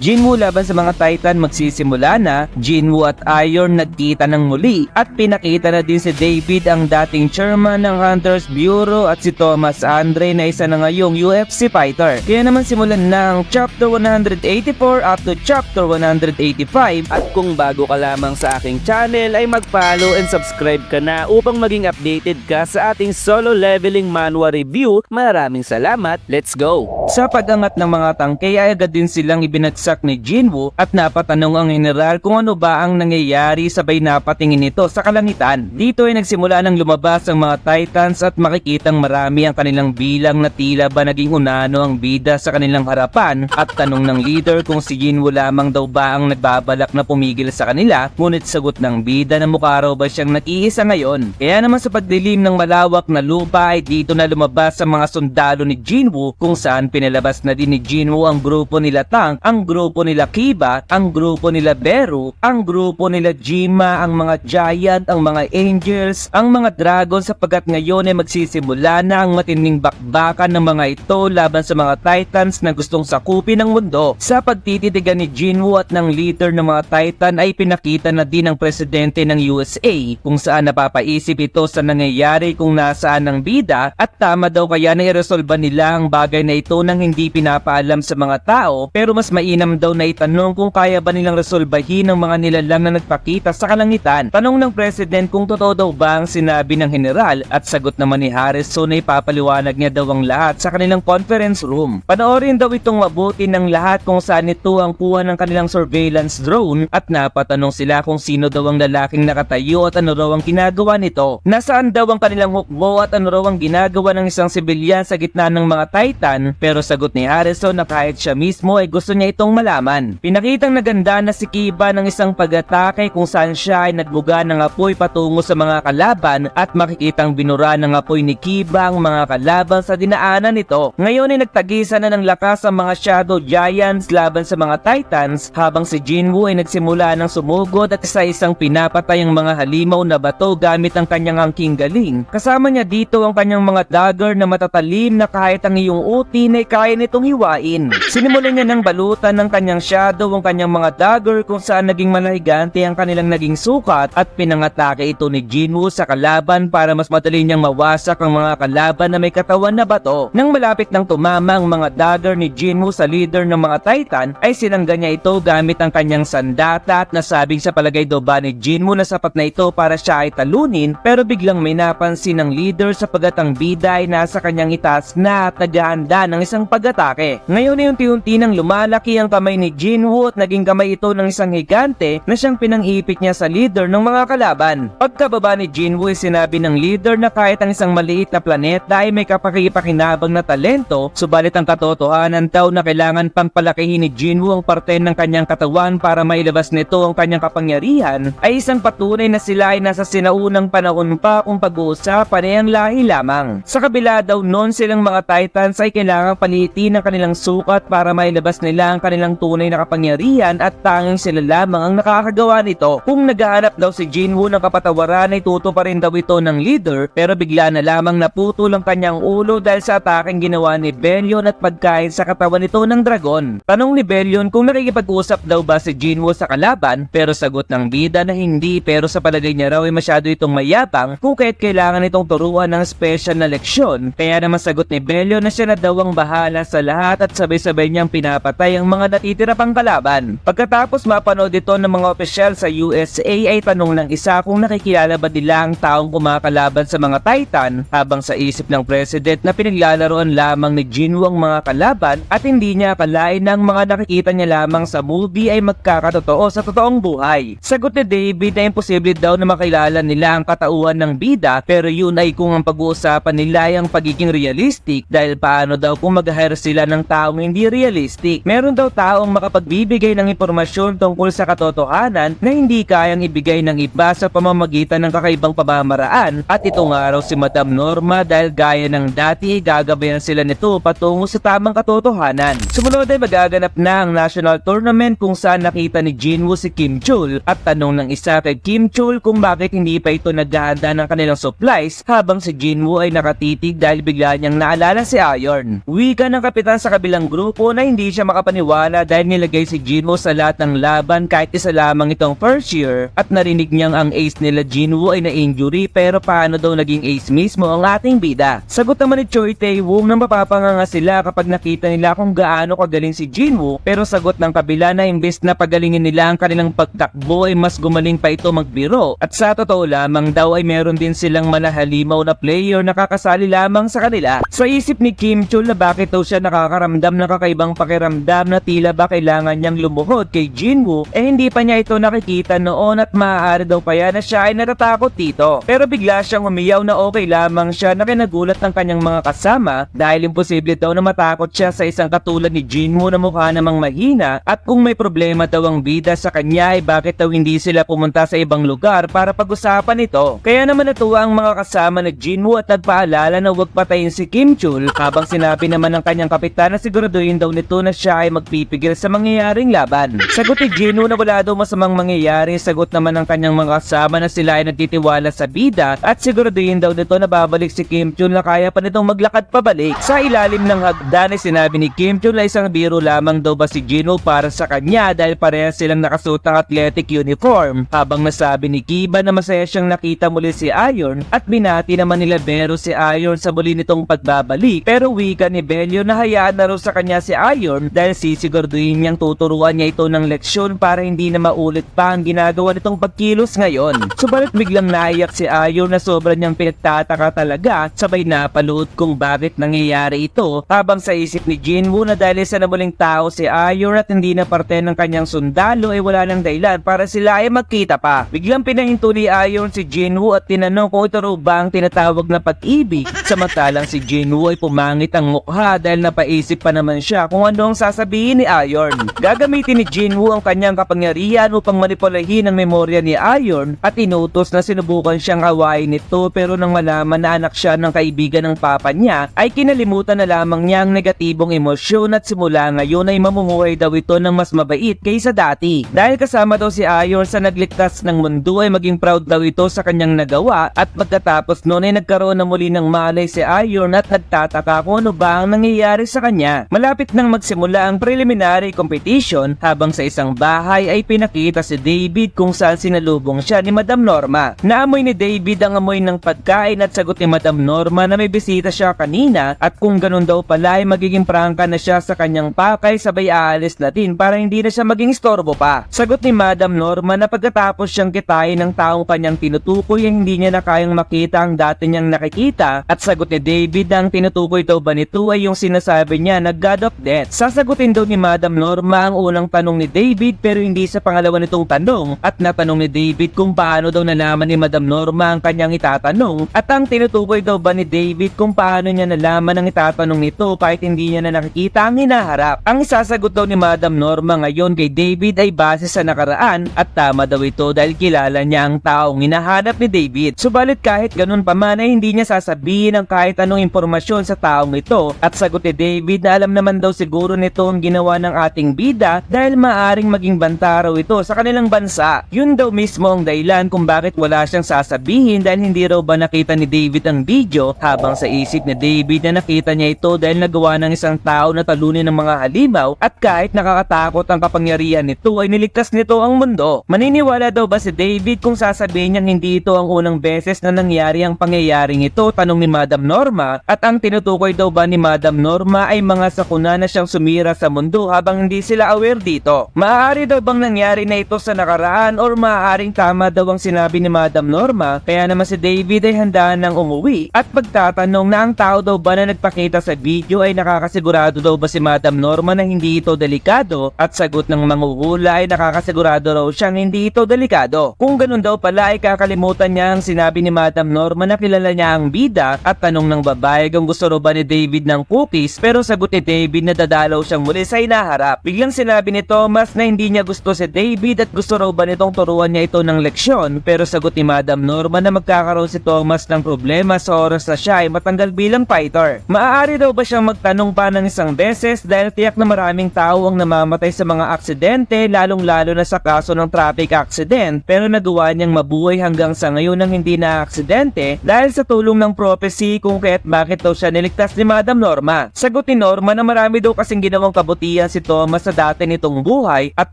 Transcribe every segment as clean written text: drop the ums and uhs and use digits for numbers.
Jinwoo laban sa mga Titan magsisimula na. Jinwoo at Iron nagkita ng muli at pinakita na din si David ang dating chairman ng Hunters Bureau at si Thomas Andre na isa na ngayong UFC fighter. Kaya naman simulan na ang Chapter 184 up to Chapter 185. At kung bago ka lamang sa aking channel ay mag-follow and subscribe ka na upang maging updated ka sa ating solo leveling manhwa review. Maraming salamat, let's go! Sa pag-angat ng mga tangke ay agad din silang ibinagsak ni Jinwoo at napatanong ang general kung ano ba ang nangyayari, sabay napatingin ito sa kalangitan. Dito ay nagsimula ng lumabas ang mga Titans at makikitang marami ang kanilang bilang na tila ba naging unano ang bida sa kanilang harapan at tanong ng leader kung si Jinwoo lamang daw ba ang nagbabalak na pumigil sa kanila, ngunit sagot ng bida na mukha raw ba siyang nag-iisa ngayon. Kaya naman sa pagdilim ng malawak na lupa ay dito na lumabas ang mga sundalo ni Jinwoo kung saan pinalabas na din ni Jinwoo ang grupo nila Tang, ang grupo nila Kiba, ang grupo nila Beru, ang grupo nila Jima, ang mga Giant, ang mga Angels, ang mga Dragon, sapagkat ngayon ay magsisimula na ang matinding bakbakan ng mga ito laban sa mga Titans na gustong sakupin ang mundo. Sa pagtititigan ni Jinwoo at ng leader ng mga Titan ay pinakita na din ng presidente ng USA kung saan napapaisip ito sa nangyayari kung nasaan ang bida at tama daw kaya na iresolba nila ang bagay na ito nang hindi pinapaalam sa mga tao, pero mas mainam daw na itanong kung kaya ba nilang resolbahin ang mga nilalang na nagpakita sa kalangitan. Tanong ng president kung totoo daw ba ang sinabi ng general at sagot naman ni Harrison ay papaliwanag niya daw ang lahat sa kanilang conference room. Panoorin daw itong mabuti ng lahat kung saan ito ang kuha ng kanilang surveillance drone at napatanong sila kung sino daw ang lalaking nakatayo at ano raw ang ginagawa nito. Nasaan daw ang kanilang hukbo at ano raw ang ginagawa ng isang sibilyan sa gitna ng mga Titan, pero sagot ni Harrison na kahit siya mismo ay gusto niya itong malaman. Pinakitang naganda na si Kiba ng isang pag-atake kung saan siya ay nagbuga ng apoy patungo sa mga kalaban at makikitang binura ng apoy ni Kiba ang mga kalaban sa dinaanan nito. Ngayon ay nagtagisan na ng lakas ang mga Shadow Giants laban sa mga Titans habang si Jinwoo ay nagsimula ng sumugod at isa-isang pinapatay ang mga halimaw na bato gamit ang kanyang angking galing. Kasama niya dito ang kanyang mga dagger na matatalim na kahit ang iyong utin ay kaya nitong hiwain. Sinimulan niya ng balutan ng kanyang shadow ang kanyang mga dagger kung saan naging malahigante ang kanilang naging sukat at pinangatake ito ni Jinwoo sa kalaban para mas madali niyang mawasak ang mga kalaban na may katawan na bato. Nang malapit nang tumama ang mga dagger ni Jinwoo sa leader ng mga Titan ay sinangga niya ito gamit ang kanyang sandata at nasabing sa palagay daw ba ni Jinwoo na sapat na ito para siya ay talunin, pero biglang may napansin ng leader sapagat ang bida ay nasa kanyang itaas na at naghahanda ng isang pag-atake. Ngayon ay unti-unti nang lumalaki ang kamay ni Jinwoo at naging kamay ito ng isang higante na siyang pinang-ipit niya sa leader ng mga kalaban. Pagkababa ni Jinwoo ay sinabi ng leader na kahit ang isang maliit na planeta ay may kapakipakinabang na talento, subalit ang katotohanan daw na kailangan pang palakihin ni Jinwoo ang parte ng kanyang katawan para mailabas nito ang kanyang kapangyarihan ay isang patunay na sila ay nasa sinaunang panahon pa kung pag-uusapan ay ang lahi lamang. Sa kabila daw noon silang mga Titans ay kailangang paliitin ang kanilang sukat para mailabas nila ang kanilang tunay na kapangyarihan at tanging sila lamang ang nakakagawa nito. Kung naghahanap daw si Jinwoo ng kapatawaran ay tuto pa rin daw ito ng leader, pero bigla na lamang naputol ang kanyang ulo dahil sa ataking ginawa ni Bellion at pagkain sa katawan nito ng dragon. Tanong ni Bellion kung nakikipag-usap daw ba si Jinwoo sa kalaban, pero sagot ng bida na hindi, pero sa palagay niya raw ay masyado itong mayabang kung kaya't kailangan itong turuan ng special na leksyon. Kaya naman sagot ni Bellion na siya na daw ang bahala sa lahat at sabay-sabay niyang pinapatay ang mga natitira pang kalaban. Pagkatapos mapanood ito ng mga opisyal sa USA ay tanong ng isa kung nakikilala ba nila ang taong kumakalaban sa mga Titan, habang sa isip ng president na pinaglalaroan lamang ni Jinwoo ang mga kalaban at hindi niya akalain na ang mga nakikita niya lamang sa movie ay magkakatotoo sa totoong buhay. Sagot ni David na imposible daw na makilala nila ang katauhan ng bida, pero yun ay kung ang pag-uusapan nila ay ang pagiging realistic, dahil paano daw kung mag-hire sila ng taong hindi realistic. Meron daw taong makapagbibigay ng impormasyon tungkol sa katotohanan na hindi kayang ibigay ng iba sa pamamagitan ng kakaibang pamamaraan, at ito nga raw si Madam Norma dahil gaya ng dati ay gagabayan sila nito patungo sa tamang katotohanan. Sumunod ay magaganap na ang national tournament kung saan nakita ni Jinwoo si Kim Chul at tanong ng isa kay Kim Chul kung bakit hindi pa ito naghahanda ng kanilang supplies, habang si Jinwoo ay nakatitig dahil bigla niyang naalala si Iron. Wika ng kapitan sa kabilang grupo na hindi siya makapaniwala naniniwala dahil nilagay si Jinwoo sa lahat ng laban kahit isa lamang itong first year at narinig niyang ang ace nila Jinwoo ay na-injury pero paano daw naging ace mismo ang ating bida? Sagot naman ni Choi Tae-woong na mapapanganga sila kapag nakita nila kung gaano kagaling si Jinwoo, pero sagot ng kabila na imbes na pagalingin nila ang kanilang pagtakbo ay mas gumaling pa ito magbiro at sa totoo lamang daw ay meron din silang malahalimaw na player na kakasali lamang sa kanila. Sa isip ni Kim Chul na bakit daw siya nakakaramdam ng kakaibang pakiramdam na tila ba kailangan niyang lumuhod kay Jinwoo hindi pa niya ito nakikita noon at maaari daw pa yan na siya ay natatakot dito. Pero bigla siyang umiyaw na okay lamang siya na kinagulat ng kanyang mga kasama dahil imposible daw na matakot siya sa isang katulad ni Jinwoo na mukha namang mahina at kung may problema daw ang bida sa kanya ay bakit daw hindi sila pumunta sa ibang lugar para pag-usapan ito. Kaya naman natuwa ang mga kasama ni Jinwoo at nagpaalala na huwag patayin si Kim Chul habang sinabi naman ng kanyang kapitan na siguraduhin daw nito na siya ay magpipigil sa mangyayaring laban. Sagot ni Jinwoo na wala daw masamang mangyayari, sagot naman ng kanyang mga kasama na sila ay nagtitiwala sa bida at siguraduhin daw nito na babalik si Kim Chul na kaya pa nitong maglakad pabalik. Sa ilalim ng hagdan ay sinabi ni Kim Chul na isang biro lamang daw ba si Jinwoo para sa kanya dahil parehas silang nakasuot ng athletic uniform, habang nasabi ni Kiba na masaya siyang nakita muli si Iron at binati naman nila Bero si Iron sa muli nitong pagbabalik, pero wika ni Belio na hayaan na raw sa kanya si Iron dahil sisiguraduhin niyang tuturuan niya ito ng leksyon para hindi na maulit pa ang ginagawa nitong pagkilos ngayon. Subalit biglang naiyak si Iron na sobrang niyang pinagtataka talaga, sabay napalood kung bakit nangyayari ito, habang sa isip ni Jinwoo na dahil sa namuling tao si Iron at hindi na parte ng kanyang sundalo ay wala nang dahilan para sila ay magkita pa. Biglang pinahinto ni Iron si Jinwoo at tinanong kung ito raw ba ang tinatawag na pag-ibig, samantalang si Jinwoo ay pumangit ang mukha dahil napaisip pa naman siya kung ano ang sasabihin ni Iron. Gagamitin ni Jinwoo ang kanyang kapangyarihan upang manipulahin ang memorya ni Iron at inutos na sinubukan siyang awayin nito, pero nang malaman na anak siya ng kaibigan ng papa niya ay kinalimutan na lamang niya ang negatibong emosyon at simula ngayon ay mamumuhay daw ito ng mas mabait kaysa dati. Dahil kasama daw si Iron sa nagligtas ng mundo ay maging proud daw ito sa kanyang nagawa at pagkatapos noon ay nagkaroon na muli ng malay si Iron at nagtataka kung ano ba ang nangyayari sa kanya. Malapit nang magsimula ang preliminary competition habang sa isang bahay ay pinakita si David kung saan sinalubong siya ni Madam Norma. Naamoy ni David ang amoy ng pagkain at sagot ni Madam Norma na may bisita siya kanina at kung ganun daw pala ay magiging prangka na siya sa kanyang pakay, sabay aalis na din para hindi na siya maging istorbo pa. Sagot ni Madam Norma na pagkatapos siyang kitain ng taong kanyang tinutukoy ay hindi niya na kayang makita ang dati niyang nakikita at sagot ni David na ang tinutukoy daw ba nito ay yung sinasabi niya na God of Death. Sasagutin daw ni Madam Norma ang unang tanong ni David pero hindi sa pangalawa nitong tanong at natanong ni David kung paano daw nalaman ni Madam Norma ang kanyang itatanong at ang tinutukoy daw ba ni David kung paano niya nalaman ang itatanong nito kahit hindi niya na nakikita ang hinaharap. Ang isasagot daw ni Madam Norma ngayon kay David ay base sa nakaraan at tama daw ito dahil kilala niya ang taong hinahanap ni David. Subalit kahit ganun pa man ay hindi niya sasabihin ang kahit anong impormasyon sa taong ito at sagot ni David na alam naman daw siguro nito ang ginawa ng ating bida dahil maaring maging banta raw ito sa kanilang bansa. Yun daw mismo ang dahilan kung bakit wala siyang sasabihin dahil hindi raw ba nakita ni David ang video, habang sa isip ni David na nakita niya ito dahil nagawa ng isang tao na talunin ng mga halimaw at kahit nakakatakot ang kapangyarihan nito ay niligtas nito ang mundo. Maniniwala daw ba si David kung sasabihin niyang hindi ito ang unang beses na nangyari ang pangyayaring ito, tanong ni Madam Norma, at ang tinutukoy daw ba ni Madam Norma ay mga sakuna na siyang sumira sa mundo habang hindi sila aware dito. Maaari daw bang nangyari na ito sa nakaraan or maaaring tama daw ang sinabi ni Madam Norma, kaya naman si David ay handa nang umuwi at pagtatanong na ang tao daw ba na nagpakita sa video ay nakakasigurado daw ba si Madam Norma na hindi ito delikado at sagot ng manghuhula ay nakakasigurado raw siyang hindi ito delikado. Kung ganun daw pala ay kakalimutan niya ang sinabi ni Madam Norma na kilala niya ang bida at tanong ng babae kung gusto raw ba ni David ng cookies, pero sagot ni David na dadalaw siyang muli sa hinaharap. Biglang sinabi ni Thomas na hindi niya gusto si David at gusto raw ba nitong turuan niya ito ng leksyon, pero sagot ni Madam Norma na magkakaroon si Thomas ng problema sa oras na siya ay matanggal bilang fighter. Maaari daw ba siyang magtanong pa ng isang beses dahil tiyak na maraming tao ang namamatay sa mga aksidente, lalong lalo na sa kaso ng traffic accident, pero nagawa niyang mabuhay hanggang sa ngayon nang hindi na aksidente dahil sa tulong ng prophecy kung kaya't bakit daw siya niligtas ni Madam Norma. Sagot ni Norma na marami daw kasing ginawang kabutihan nabalian si Thomas sa dati nitong buhay at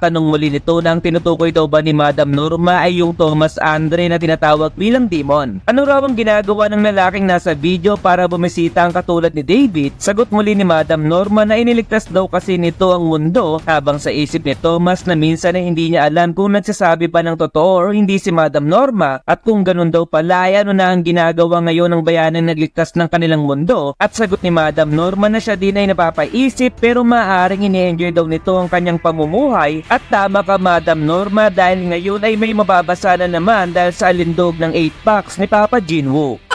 tanong muli nito na ang tinutukoy daw ba ni Madam Norma ay yung Thomas Andre na tinatawag bilang demon. Ano raw ang ginagawa ng lalaking nasa video para bumisita ang katulad ni David? Sagot muli ni Madam Norma na iniligtas daw kasi nito ang mundo, habang sa isip ni Thomas na minsan ay hindi niya alam kung nagsasabi pa ng totoo o hindi si Madam Norma, at kung ganun daw pala ay ano na ang ginagawa ngayon ng bayanang nagligtas ng kanilang mundo. At sagot ni Madam Norma na siya din ay napapaisip pero maaaring ini-enjoy daw nito ang kanyang pamumuhay. At tama ka Madam Norma, dahil ngayon ay may mababasa na naman dahil sa alindog ng 8 packs ni Papa Jinwoo.